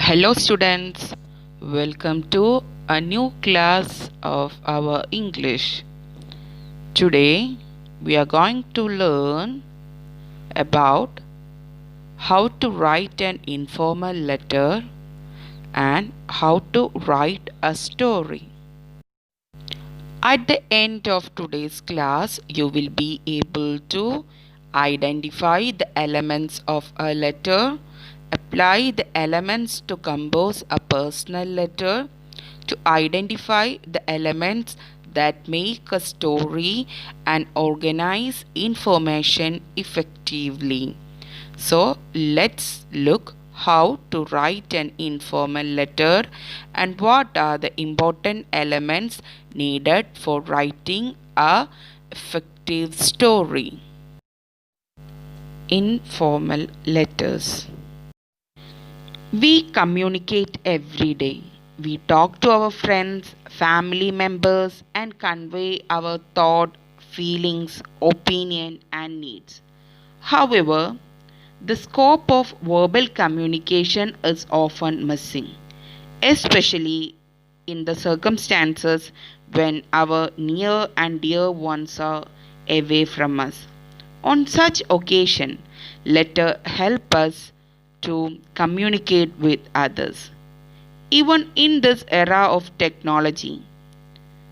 Hello students, welcome to a new class of our English. Today we are going to learn about how to write an informal letter and how to write a story. At the end of today's class, you will be able to identify the elements of a letter, apply the elements to compose a personal letter, to identify the elements that make a story and organize information effectively. So let's look how to write an informal letter and what are the important elements needed for writing a effective story. Informal letters. We communicate every day. We talk to our friends, family members, and convey our thought, feelings, opinion, and needs. However, the scope of verbal communication is often missing, especially in the circumstances when our near and dear ones are away from us. On such occasion, letters help us to communicate with others. Even in this era of technology,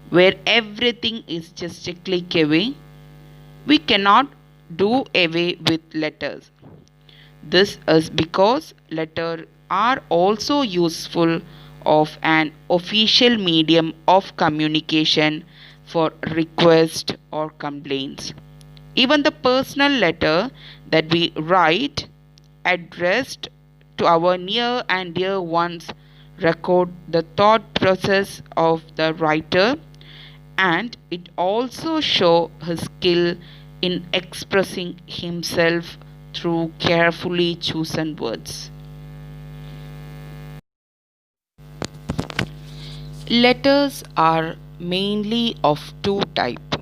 where everything is just a click away, we cannot do away with letters. This is because letters are also useful of an official medium of communication for requests or complaints. Even the personal letter that we write addressed to our near and dear ones record the thought process of the writer, and it also show his skill in expressing himself through carefully chosen words. Letters are mainly of two types.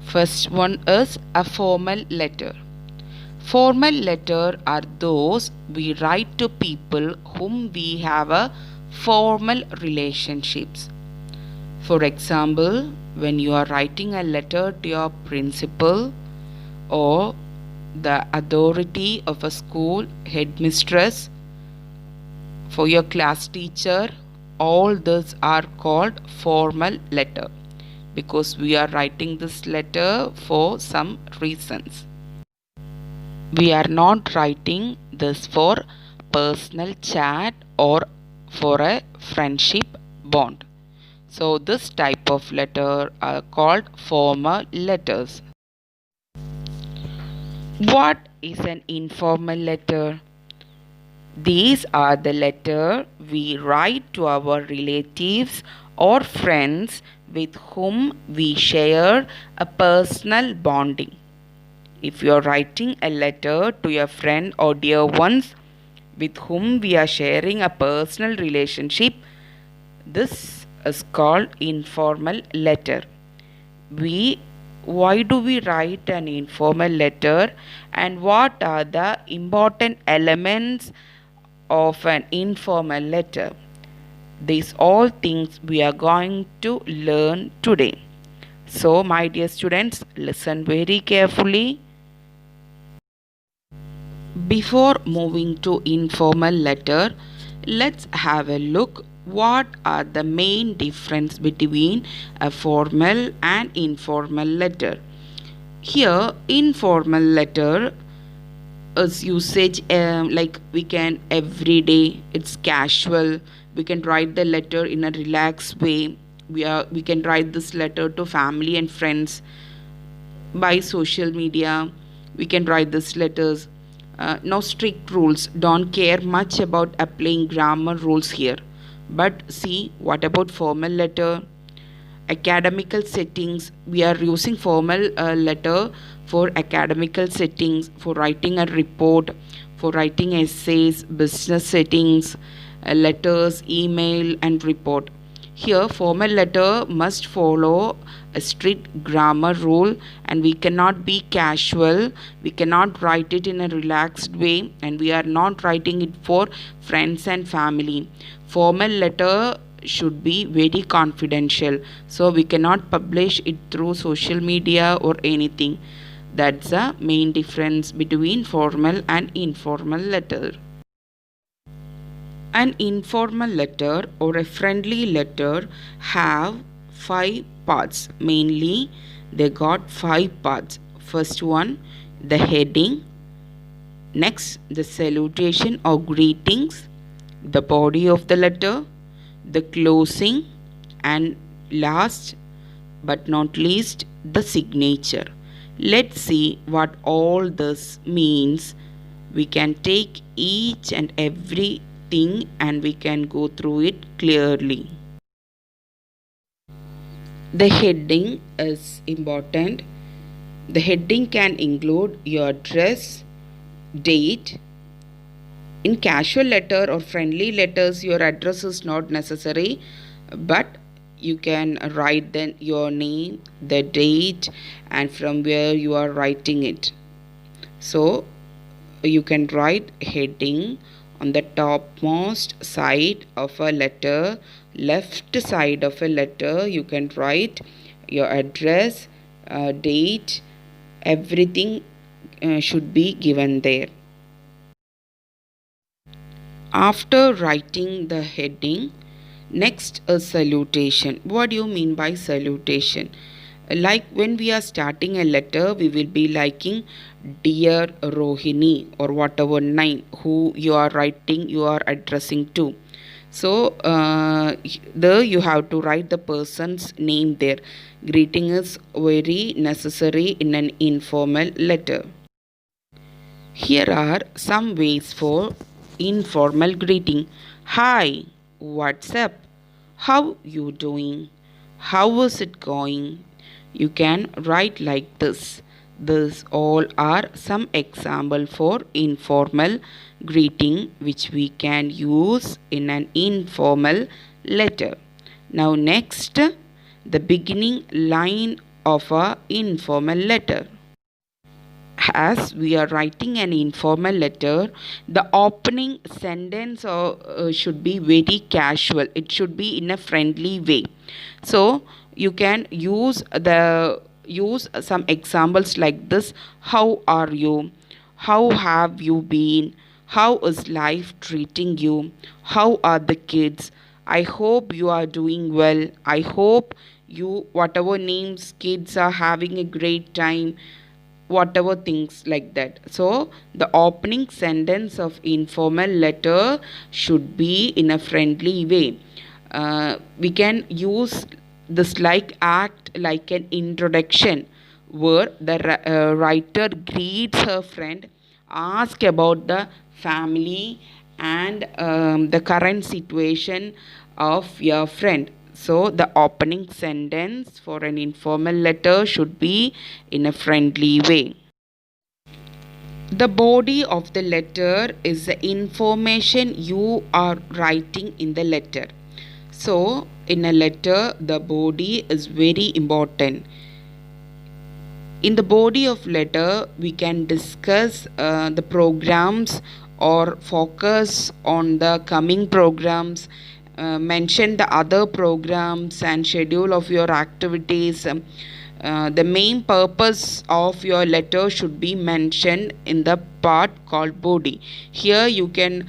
First one is a formal letter. Formal letters are those we write to people whom we have a formal relationships. For example, when you are writing a letter to your principal or the authority of a school, headmistress, for your class teacher, all these are called formal letter because we are writing this letter for some reasons. We are not writing this for personal chat or for a friendship bond. So this type of letter are called formal letters. What is an informal letter? These are the letters we write to our relatives or friends with whom we share a personal bonding. If you are writing a letter to your friend or dear ones with whom we are sharing a personal relationship, this is called informal letter. Why do we write an informal letter and what are the important elements of an informal letter? These all things we are going to learn today. So my dear students, listen very carefully. Before moving to informal letter, let's have a look what are the main difference between a formal and informal letter. Here, informal letter is usage like we can every day, it's casual. We can write the letter in a relaxed way. We can write this letter to family and friends by social media. We can write these letters. No strict rules, don't care much about applying grammar rules here. But see, what about formal letter? Academical settings, we are using formal letter for academical settings, for writing a report, for writing essays, business settings, letters, email and report. Here, formal letter must follow a strict grammar rule, and we cannot be casual. We cannot write it in a relaxed way, and we are not writing it for friends and family. Formal letter should be very confidential, so we cannot publish it through social media or anything. That's the main difference between formal and informal letter. An informal letter or a friendly letter have five parts. Mainly, they got five parts. First one, the heading. Next, the salutation or greetings, the body of the letter, the closing, and last but not least, the signature. Let's see what all this means. We can take each and every thing and we can go through it clearly. The heading is important. The heading can include your address, date. In casual letter or friendly letters, your address is not necessary, but you can write then your name, the date, and from where you are writing it. So you can write heading on the topmost side of a letter, left side of a letter. You can write your address, date, everything should be given there. After writing the heading, next a salutation. What do you mean by salutation? Like when we are starting a letter, we will be liking Dear Rohini or whatever name who you are writing, you are addressing to. So there you have to write the person's name there. Greeting is very necessary in an informal letter. Here are some ways for informal greeting. Hi, what's up? How you doing? How is it going? You can write like this. These all are some example for informal greeting which we can use in an informal letter. Now next, the beginning line of a informal letter. As we are writing an informal letter, the opening sentence should be very casual. It should be in a friendly way. So you can use some examples like this. How are you? How have you been? How is life treating you? How are the kids? I hope you are doing well. I hope you, whatever names kids are having a great time, whatever things like that. So the opening sentence of informal letter should be in a friendly way. We can use this like act like an introduction where the writer greets her friend, ask about the family and the current situation of your friend. So the opening sentence for an informal letter should be in a friendly way. The body of the letter is the information you are writing in the letter. So in a letter, the body is very important. In the body of letter, we can discuss the programs or focus on the coming programs, mention the other programs and schedule of your activities. The main purpose of your letter should be mentioned in the part called body. Here you can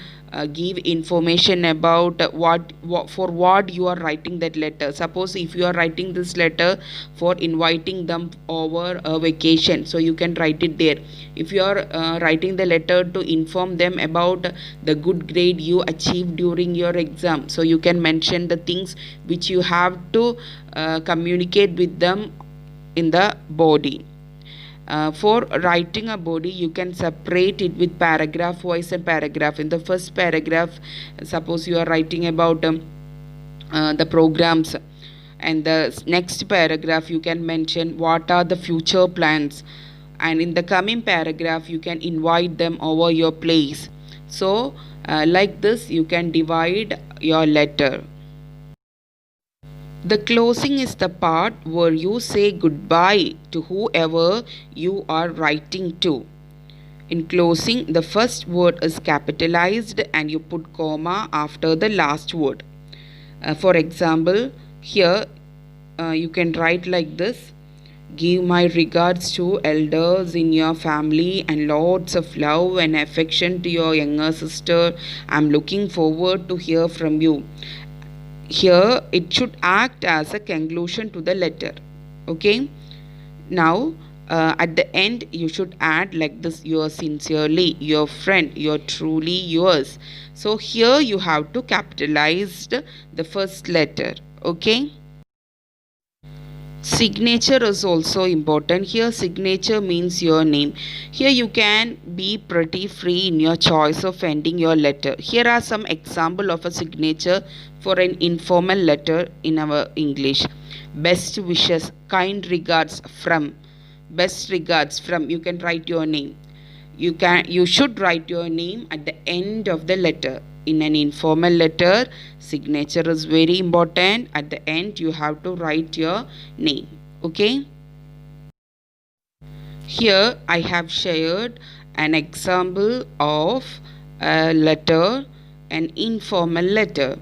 give information about what for what you are writing that letter. Suppose if you are writing this letter for inviting them over a vacation, so you can write it there. If you are writing the letter to inform them about the good grade you achieved during your exam, so you can mention the things which you have to communicate with them in the body. For writing a body, you can separate it with paragraph wise and paragraph. In the first paragraph, suppose you are writing about the programs, and the next paragraph you can mention what are the future plans, and in the coming paragraph you can invite them over your place. So like this you can divide your letter. The closing is the part where you say goodbye to whoever you are writing to. In closing, the first word is capitalized and you put comma after the last word. For example, here you can write like this: give my regards to elders in your family and lots of love and affection to your younger sister. I'm looking forward to hear from you. Here it should act as a conclusion to the letter. Okay. Now at the end you should add like this: yours sincerely, your friend, you're truly yours. So here you have to capitalize the first letter. Okay. Signature is also important. Here signature means your name. Here you can be pretty free in your choice of ending your letter. Here are some example of a signature for an informal letter in our English. Best wishes, kind regards from. Best regards from, you can write your name. You should write your name at the end of the letter. In an informal letter, signature is very important. At the end you have to write your name. Okay. Here I have shared an example of a letter, an informal letter.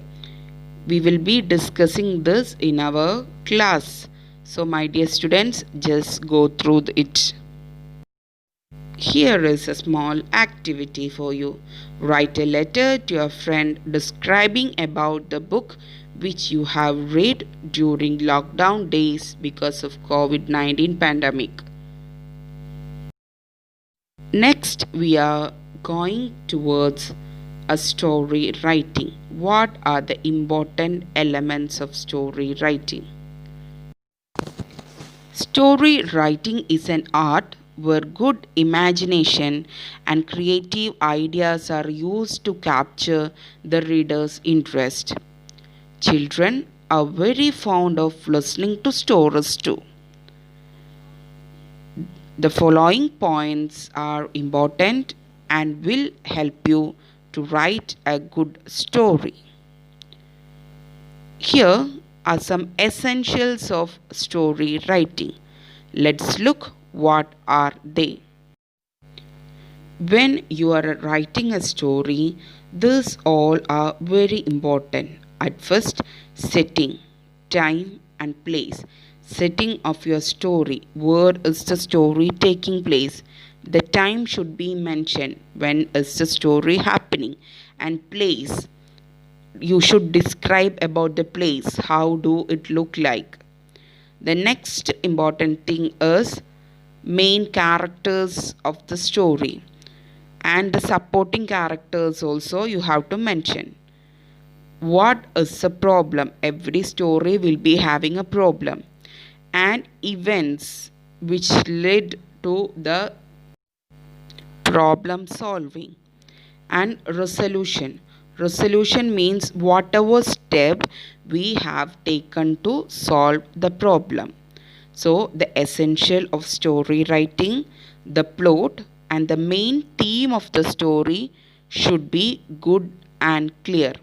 We will be discussing this in our class. So my dear students, just go through it. Here is a small activity for you. Write a letter to your friend describing about the book which you have read during lockdown days because of COVID-19 pandemic. Next, we are going towards a story writing. What are the important elements of story writing? Story writing is an art where good imagination and creative ideas are used to capture the reader's interest. Children are very fond of listening to stories too. The following points are important and will help you to write a good story. Here are some essentials of story writing. Let's look what are they. When you are writing a story, these all are very important. At first, setting, time and place. Setting of your story. Where is the story taking place? The time should be mentioned. When is the story happening? And place. You should describe about the place. How do it look like? The next important thing is main characters of the story, and the supporting characters also you have to mention. What is the problem? Every story will be having a problem. And events which led to the problem solving. And resolution. Resolution means whatever step we have taken to solve the problem. So the essential of story writing, the plot and the main theme of the story should be good and clear.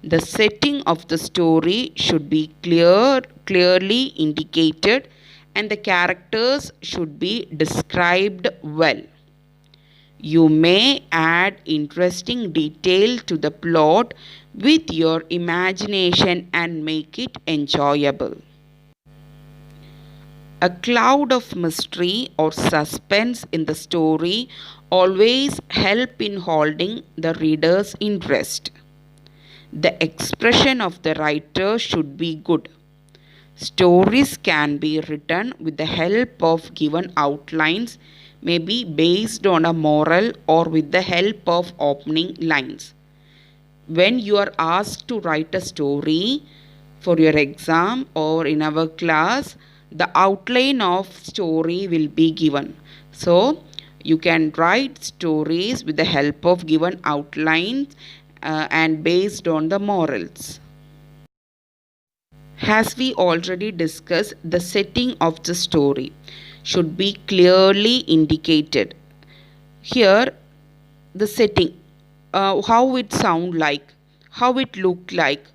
The setting of the story should be clearly indicated, and the characters should be described well. You may add interesting detail to the plot with your imagination and make it enjoyable. A cloud of mystery or suspense in the story always help in holding the reader's interest. The expression of the writer should be good. Stories can be written with the help of given outlines, maybe based on a moral or with the help of opening lines. When you are asked to write a story for your exam or in our class, the outline of story will be given. So you can write stories with the help of given outlines and based on the morals. As we already discussed, the setting of the story should be clearly indicated. Here the setting, how it sound like, how it look like,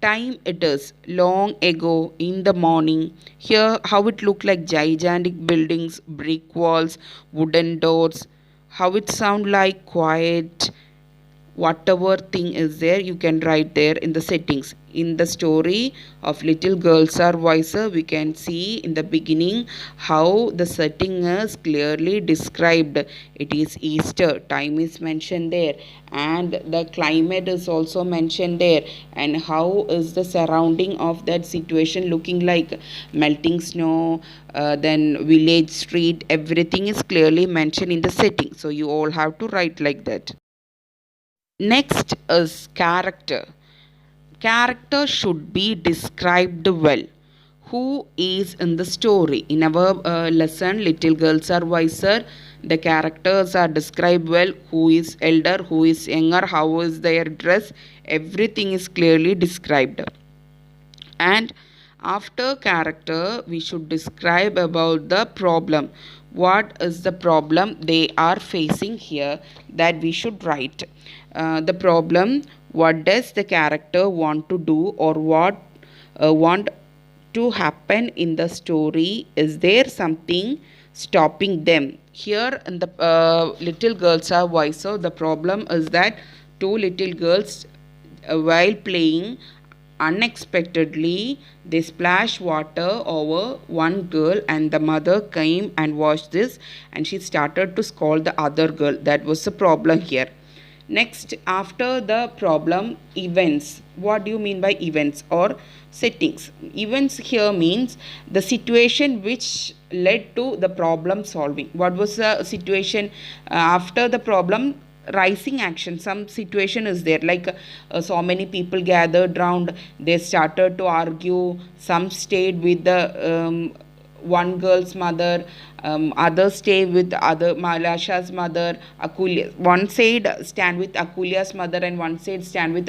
time it is long ago in the morning. Here how it look like gigantic buildings, brick walls, wooden doors. How it sound like quiet. Whatever thing is there, you can write there in the settings. In the story of Little Girls Are Wiser, we can see in the beginning how the setting is clearly described. It is Easter, time is mentioned there, and the climate is also mentioned there, and how is the surrounding of that situation looking like. Melting snow, then village street, everything is clearly mentioned in the setting, so you all have to write like that. Next is character. Character should be described well. Who is in the story? In our lesson, Little Girls Are Wiser, the characters are described well. Who is elder, who is younger, how is their dress, everything is clearly described. And after character, we should describe about the problem. What is the problem they are facing here, that we should write. The problem, what does the character want to do, or what want to happen in the story. Is there something stopping them? Here in the Little Girls Are Wiser, the problem is that two little girls, while playing, unexpectedly they splashed water over one girl, and the mother came and watched this, and she started to scold the other girl. That was the problem here. Next, after the problem, events. What do you mean by events or settings? Events here means the situation which led to the problem solving. What was the situation after the problem? Rising action, some situation is there, like so many people gathered round, they started to argue. Some stayed with the one girl's mother, others stay with other Malasha's mother, Akulya. One side stand with Akulya's mother, and one side stand with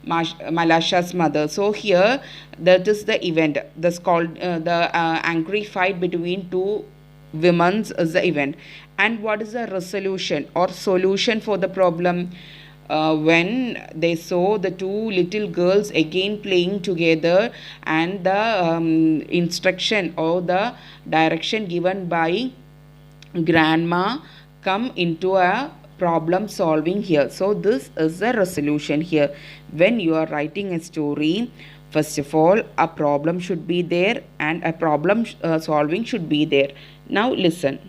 Malasha's mother. So here that is the event. That's called the angry fight between two women's is the event. And what is the resolution or solution for the problem? When they saw the two little girls again playing together, and the instruction or the direction given by grandma come into a problem solving here. So this is the resolution here. When you are writing a story, first of all a problem should be there, and a problem solving should be there. Now listen.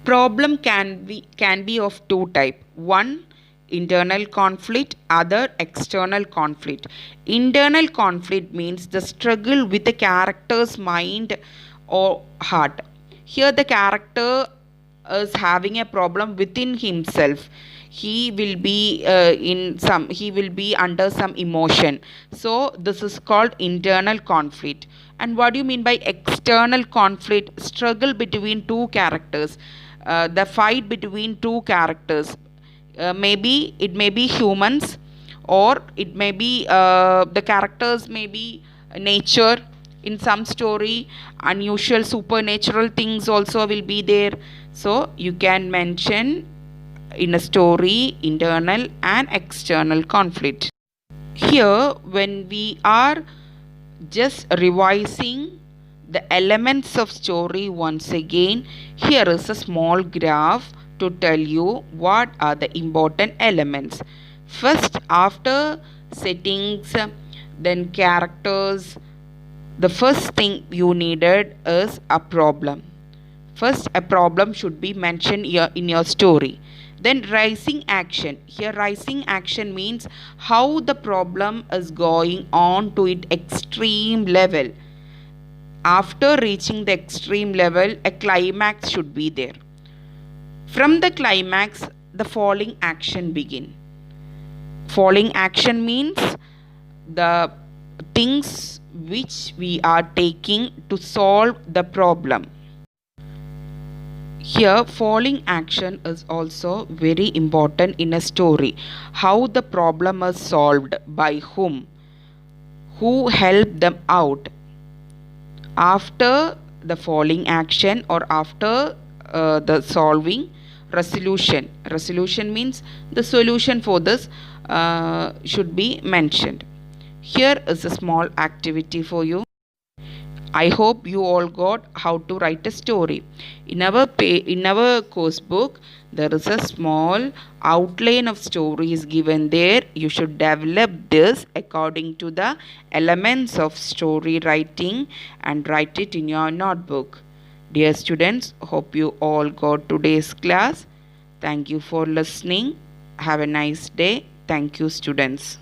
Problem can be of two type. One, internal conflict, other external conflict. Internal conflict means the struggle with the character's mind or heart. Here the character is having a problem within himself. He will be he will be under some emotion. So this is called internal conflict. And what do you mean by external conflict? Struggle between two characters. The fight between two characters. Maybe it may be humans, or it may be the characters may be nature. In some story, unusual supernatural things also will be there. So you can mention in a story internal and external conflict. Here when we are just revising the elements of story once again, here is a small graph to tell you what are the important elements. First, after settings, then characters, the first thing you needed is a problem. First, a problem should be mentioned here in your story. Then rising action. Here rising action means how the problem is going on to its extreme level. After reaching the extreme level, a climax should be there. From the climax, the falling action begin. Falling action means the things which we are taking to solve the problem. Here falling action is also very important in a story. How the problem is solved, by whom, who helped them out. After the falling action or after the solving, resolution means the solution for this should be mentioned. Here is a small activity for you. I hope you all got how to write a story. In our course book, there is a small outline of stories given there. You should develop this according to the elements of story writing and write it in your notebook. Dear students, hope you all got today's class. Thank you for listening. Have a nice day. Thank you, students.